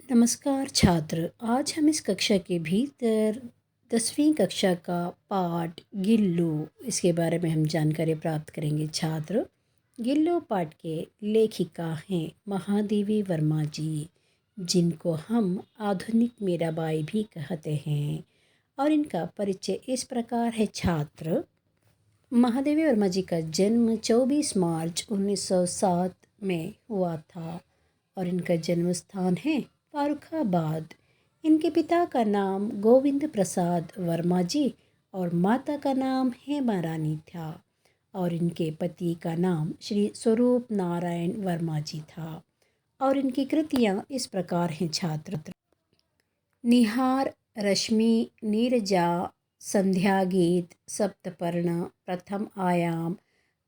नमस्कार छात्र। आज हम इस कक्षा के भीतर 10वीं कक्षा का पाठ गिल्लू इसके बारे में हम जानकारी प्राप्त करेंगे। छात्र, गिल्लू पाठ के लेखिका हैं महादेवी वर्मा जी, जिनको हम आधुनिक मीराबाई भी कहते हैं। और इनका परिचय इस प्रकार है। छात्र, महादेवी वर्मा जी का जन्म 24 मार्च 1907 में हुआ था और इनका जन्म स्थान है फारुखाबाद। इनके पिता का नाम गोविंद प्रसाद वर्मा जी और माता का नाम हेमा रानी था और इनके पति का नाम श्री स्वरूप नारायण वर्मा जी था। और इनकी कृतियाँ इस प्रकार हैं। छात्र, निहार, रश्मि, नीरजा, संध्या गीत, सप्तपर्ण, प्रथम आयाम,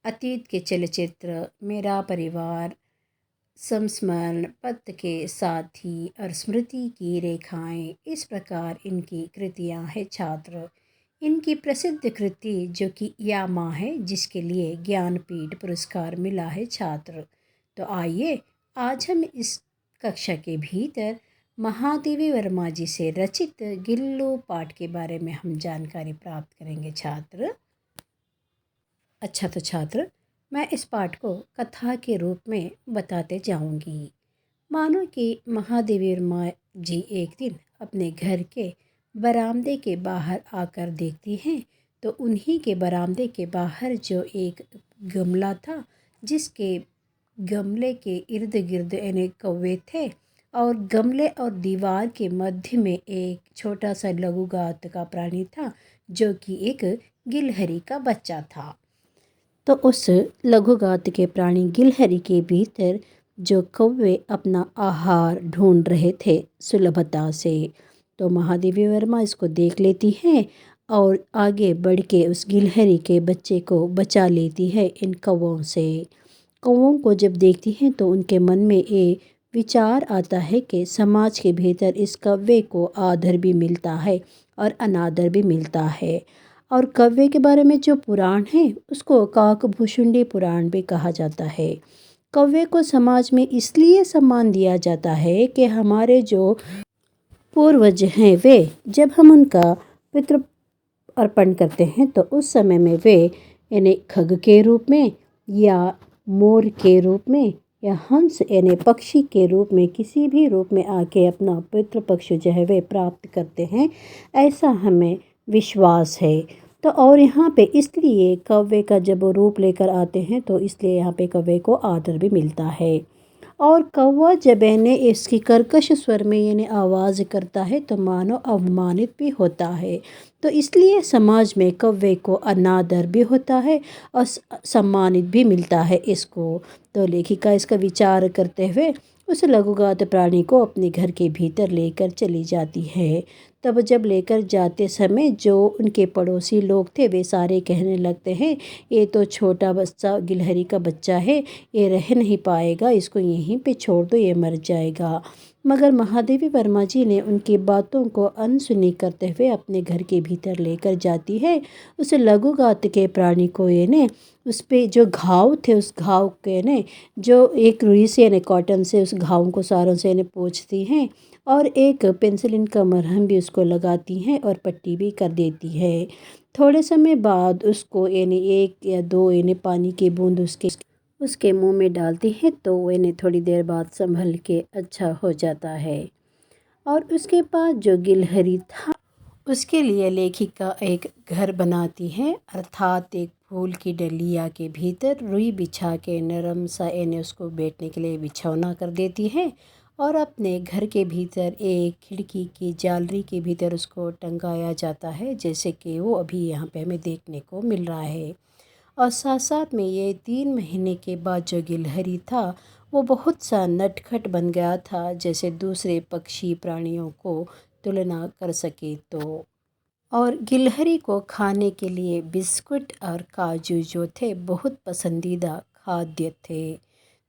अतीत के चलचित्र, मेरा परिवार, संस्मरण, पथ के साथी और स्मृति की रेखाएं, इस प्रकार इनकी कृतियां हैं। छात्र, इनकी प्रसिद्ध कृति जो कि यामा है, जिसके लिए ज्ञानपीठ पुरस्कार मिला है। छात्र, तो आइए आज हम इस कक्षा के भीतर महादेवी वर्मा जी से रचित गिल्लू पाठ के बारे में हम जानकारी प्राप्त करेंगे। छात्र, अच्छा तो छात्र, मैं इस पाठ को कथा के रूप में बताते जाऊंगी। मानो कि महादेवी वर्मा जी एक दिन अपने घर के बरामदे के बाहर आकर देखती हैं तो उन्हीं के बरामदे के बाहर जो एक गमला था, जिसके गमले के इर्द गिर्द यानी कौवे थे और गमले और दीवार के मध्य में एक छोटा सा लघुगात का प्राणी था जो कि एक गिलहरी का बच्चा था। तो उस लघुगात के प्राणी गिलहरी के भीतर जो कौवे अपना आहार ढूंढ रहे थे सुलभता से, तो महादेवी वर्मा इसको देख लेती है और आगे बढ़ के उस गिलहरी के बच्चे को बचा लेती है इन कौवों से। कौवों को जब देखती हैं तो उनके मन में ये विचार आता है कि समाज के भीतर इस कौवे को आदर भी मिलता है और अनादर भी मिलता है। और कौवे के बारे में जो पुराण है उसको काकभूषुंडी पुराण भी कहा जाता है। कौवे को समाज में इसलिए सम्मान दिया जाता है कि हमारे जो पूर्वज हैं वे जब हम उनका पितृ अर्पण करते हैं तो उस समय में वे यानी खग के रूप में या मोर के रूप में या हंस यानी पक्षी के रूप में किसी भी रूप में आके अपना पितृ पक्ष जो है वे प्राप्त करते हैं, ऐसा हमें विश्वास है। तो और यहाँ पे इसलिए कौवे का जब वो रूप लेकर आते हैं तो इसलिए यहाँ पे कौवे को आदर भी मिलता है। और कौवा जब यानी इसकी कर्कश स्वर में यानी आवाज़ करता है तो मानो अवमानित भी होता है। तो इसलिए समाज में कौवे को अनादर भी होता है और सम्मानित भी मिलता है इसको। तो लेखिका इसका विचार करते हुए उस लघुगात प्राणी को अपने घर के भीतर लेकर चली जाती है। तब जब लेकर जाते समय जो उनके पड़ोसी लोग थे वे सारे कहने लगते हैं, ये तो छोटा बच्चा गिलहरी का बच्चा है, ये रह नहीं पाएगा, इसको यहीं पे छोड़ दो, ये मर जाएगा। मगर महादेवी वर्मा जी ने उनकी बातों को अनसुनी करते हुए अपने घर के भीतर लेकर जाती है। उस लघुगात के प्राणी को ये ने उस पे जो घाव थे उस घाव के ने जो एक रुई से यानी कॉटन से उस घाव को सारों से यानी पोंछती हैं और एक पेंसिलिन का मरहम भी उसको लगाती हैं और पट्टी भी कर देती है। थोड़े समय बाद उसको यानी 1 या 2 यानी पानी की बूंद उसके मुंह में डालती हैं तो वो यानी थोड़ी देर बाद संभल के अच्छा हो जाता है। और उसके बाद जो गिलहरी था उसके लिए लेखिका एक घर बनाती है, अर्थात एक फूल की डलिया के भीतर रुई बिछा के नरम सा यानी उसको बैठने के लिए बिछौना कर देती है और अपने घर के भीतर एक खिड़की की जालरी के भीतर उसको टंगाया जाता है, जैसे कि वो अभी यहाँ पे हमें देखने को मिल रहा है। और साथ साथ में ये 3 महीने के बाद जो गिलहरी था वो बहुत सा नटखट बन गया था, जैसे दूसरे पक्षी प्राणियों को तुलना कर सके तो। और गिलहरी को खाने के लिए बिस्कुट और काजू जो थे बहुत पसंदीदा खाद्य थे।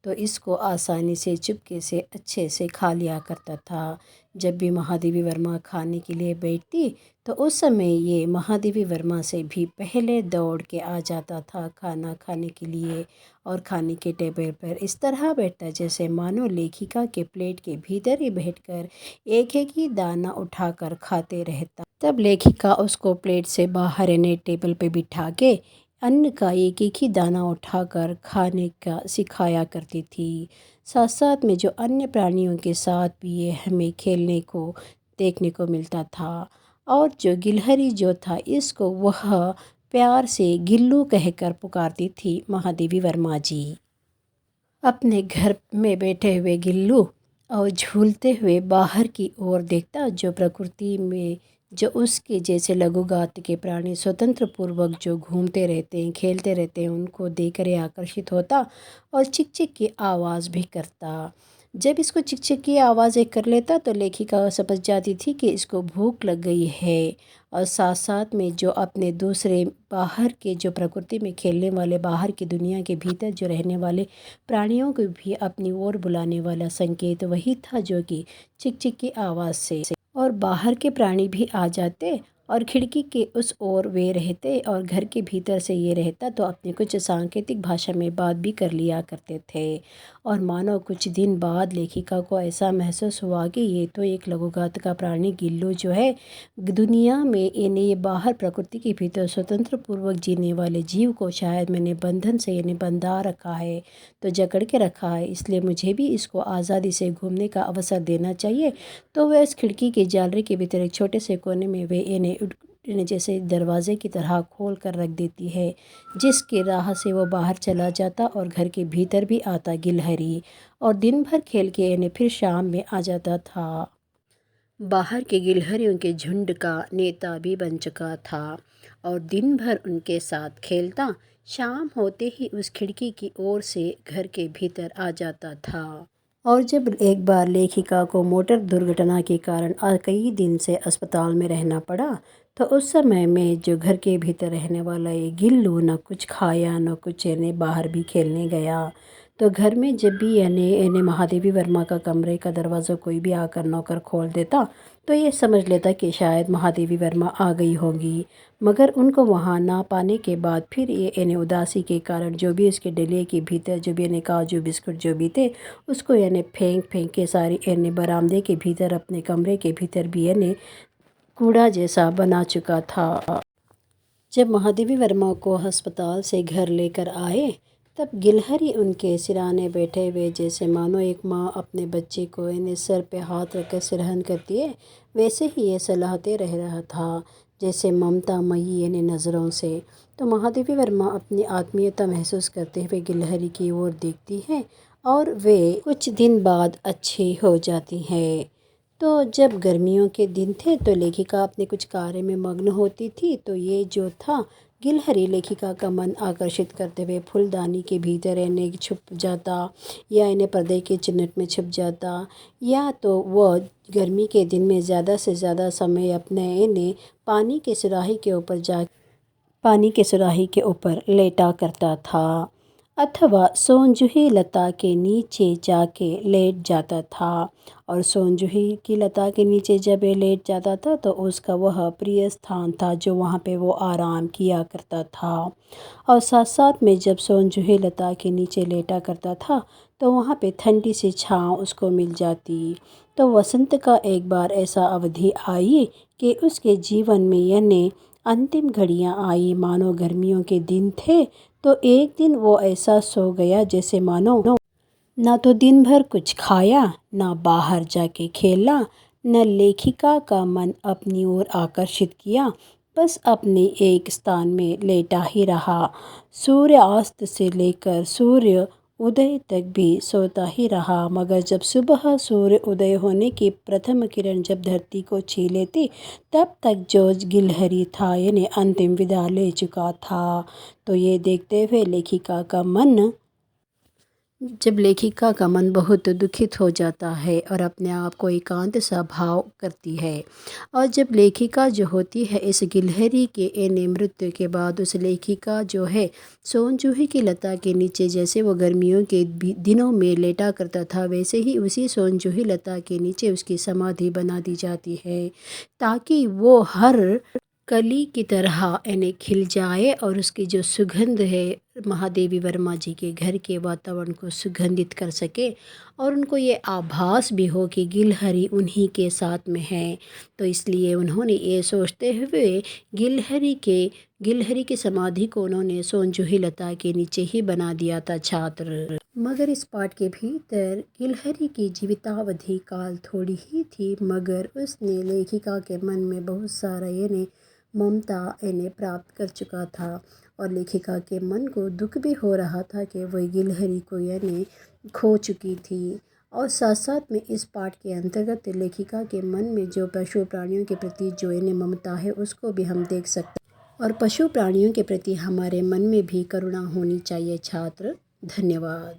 तो इसको आसानी से चुपके से अच्छे से खा लिया करता था। जब भी महादेवी वर्मा खाने के लिए बैठती तो उस समय ये महादेवी वर्मा से भी पहले दौड़ के आ जाता था खाना खाने के लिए, और खाने के टेबल पर इस तरह बैठता जैसे मानो लेखिका के प्लेट के भीतर ही बैठकर एक एक ही दाना उठाकर खाते रहता। तब लेखिका उसको प्लेट से बाहर यानी टेबल पे बिठा के अन्न का एक एक ही दाना उठाकर खाने का सिखाया करती थी। साथ साथ में जो अन्य प्राणियों के साथ भी ये हमें खेलने को देखने को मिलता था। और जो गिलहरी जो था इसको वह प्यार से गिल्लू कहकर पुकारती थी महादेवी वर्मा जी। अपने घर में बैठे हुए गिल्लू और झूलते हुए बाहर की ओर देखता, जो प्रकृति में जो उसके जैसे लघुगात्र के प्राणी स्वतंत्र पूर्वक जो घूमते रहते हैं खेलते रहते हैं उनको देखकर आकर्षित होता और चिक चिक की आवाज़ भी करता। जब इसको चिक चिक की आवाज़ें कर लेता तो लेखिका समझ जाती थी कि इसको भूख लग गई है, और साथ साथ में जो अपने दूसरे बाहर के जो प्रकृति में खेलने वाले बाहर की दुनिया के भीतर जो रहने वाले प्राणियों को भी अपनी ओर बुलाने वाला संकेत वही था, जो कि चिक चिक की आवाज़ से और बाहर के प्राणी भी आ जाते और खिड़की के उस ओर वे रहते और घर के भीतर से ये रहता तो अपनी कुछ सांकेतिक भाषा में बात भी कर लिया करते थे। और मानो कुछ दिन बाद लेखिका को ऐसा महसूस हुआ कि ये तो एक लघुगात्र का प्राणी गिल्लू जो है दुनिया में इन्हें ये बाहर प्रकृति के भीतर स्वतंत्र पूर्वक जीने वाले जीव को शायद मैंने बंधन से इन्हें बंधा रखा है, तो जकड़ के रखा है, इसलिए मुझे भी इसको आज़ादी से घूमने का अवसर देना चाहिए। तो वह इस खिड़की के जालरे के भीतर एक छोटे से कोने में वे इन्हें जैसे दरवाजे की तरह खोल कर रख देती है, जिसके राह से वो बाहर चला जाता और घर के भीतर भी आता गिलहरी, और दिन भर खेल के इन्हें फिर शाम में आ जाता था। बाहर के गिलहरियों के झुंड का नेता भी बन चुका था और दिन भर उनके साथ खेलता, शाम होते ही उस खिड़की की ओर से घर के भीतर आ जाता था। और जब एक बार लेखिका को मोटर दुर्घटना के कारण कई दिन से अस्पताल में रहना पड़ा, तो उस समय में जो घर के भीतर रहने वाला ये गिल्लू न कुछ खाया न कुछ यानी बाहर भी खेलने गया। तो घर में जब भी यानी महादेवी वर्मा का कमरे का दरवाज़ा कोई भी आकर नौकर खोल देता तो ये समझ लेता कि शायद महादेवी वर्मा आ गई होगी। मगर उनको वहाँ ना पाने के बाद फिर ये इन्हें उदासी के कारण जो भी इसके डलिए के भीतर जो भी इन्हें काजू बिस्कुट जो भी थे उसको यानी फेंक फेंक के सारी इन्हें बरामदे के भीतर अपने कमरे के भीतर भी इन्हें कूड़ा जैसा बना चुका था। जब महादेवी वर्मा को अस्पताल से घर लेकर आए तब गिलहरी उनके सिराने बैठे हुए जैसे मानो एक माँ अपने बच्चे को इन्हें सर पे हाथ रखकर सिरहन करती है, वैसे ही ये सहलाते रह रहा था जैसे ममता मई इन्हें नज़रों से। तो महादेवी वर्मा अपनी आत्मीयता महसूस करते हुए गिलहरी की ओर देखती है और वे कुछ दिन बाद अच्छी हो जाती हैं। तो जब गर्मियों के दिन थे तो लेखिका अपने कुछ कार्य में मग्न होती थी, तो ये जो था गिलहरी लेखिका का मन आकर्षित करते हुए फूलदानी के भीतर इन्हें छुप जाता या इन्हें पर्दे के चुन्नट में छुप जाता, या तो वह गर्मी के दिन में ज़्यादा से ज़्यादा समय अपने इन्हें पानी के सुराही के ऊपर लेटा करता था, अथवा सोनजूही लता के नीचे जाके लेट जाता था। और सोनजूही की लता के नीचे जब ये लेट जाता था तो उसका वह प्रिय स्थान था जो वहाँ पे वो आराम किया करता था। और साथ साथ में जब सोनजूही लता के नीचे लेटा करता था तो वहाँ पे ठंडी सी छाँव उसको मिल जाती। तो वसंत का एक बार ऐसा अवधि आई कि उसके जीवन में यानी अंतिम घड़ियाँ आई, मानो गर्मियों के दिन थे। तो एक दिन वो ऐसा सो गया जैसे मानो ना तो दिन भर कुछ खाया, ना बाहर जाके खेला, न लेखिका का मन अपनी ओर आकर्षित किया, बस अपने एक स्थान में लेटा ही रहा। सूर्यास्त से लेकर सूर्य उदय तक भी सोता ही रहा, मगर जब सुबह सूर्य उदय होने की प्रथम किरण जब धरती को छी लेती तब तक जो गिलहरी था यानी अंतिम विदा ले चुका था। तो ये देखते हुए लेखिका का मन जब लेखिका का मन बहुत दुखित हो जाता है और अपने आप को एकांत सा भाव करती है, और जब लेखिका जो होती है इस गिलहरी के एने मृत्यु के बाद उस लेखिका जो है सोनजूही की लता के नीचे, जैसे वो गर्मियों के दिनों में लेटा करता था, वैसे ही उसी सोनजूही लता के नीचे उसकी समाधि बना दी जाती है, ताकि वो हर कली की तरह यानी खिल जाए और उसकी जो सुगंध है महादेवी वर्मा जी के घर के वातावरण को सुगंधित कर सके, और उनको ये आभास भी हो कि गिलहरी उन्हीं के साथ में है। तो इसलिए उन्होंने ये सोचते हुए गिलहरी की समाधि को उन्होंने सोनजूही लता के नीचे ही बना दिया था छात्र। मगर इस पाठ के भीतर गिलहरी की जीवितावधि काल थोड़ी ही थी, मगर उसने लेखिका के मन में बहुत सारा यानी ममता इन्हें प्राप्त कर चुका था, और लेखिका के मन को दुख भी हो रहा था कि वह गिलहरी को यानी खो चुकी थी। और साथ साथ में इस पाठ के अंतर्गत लेखिका के मन में जो पशु प्राणियों के प्रति जो इन्हें ममता है उसको भी हम देख सकते हैं, और पशु प्राणियों के प्रति हमारे मन में भी करुणा होनी चाहिए छात्र। धन्यवाद।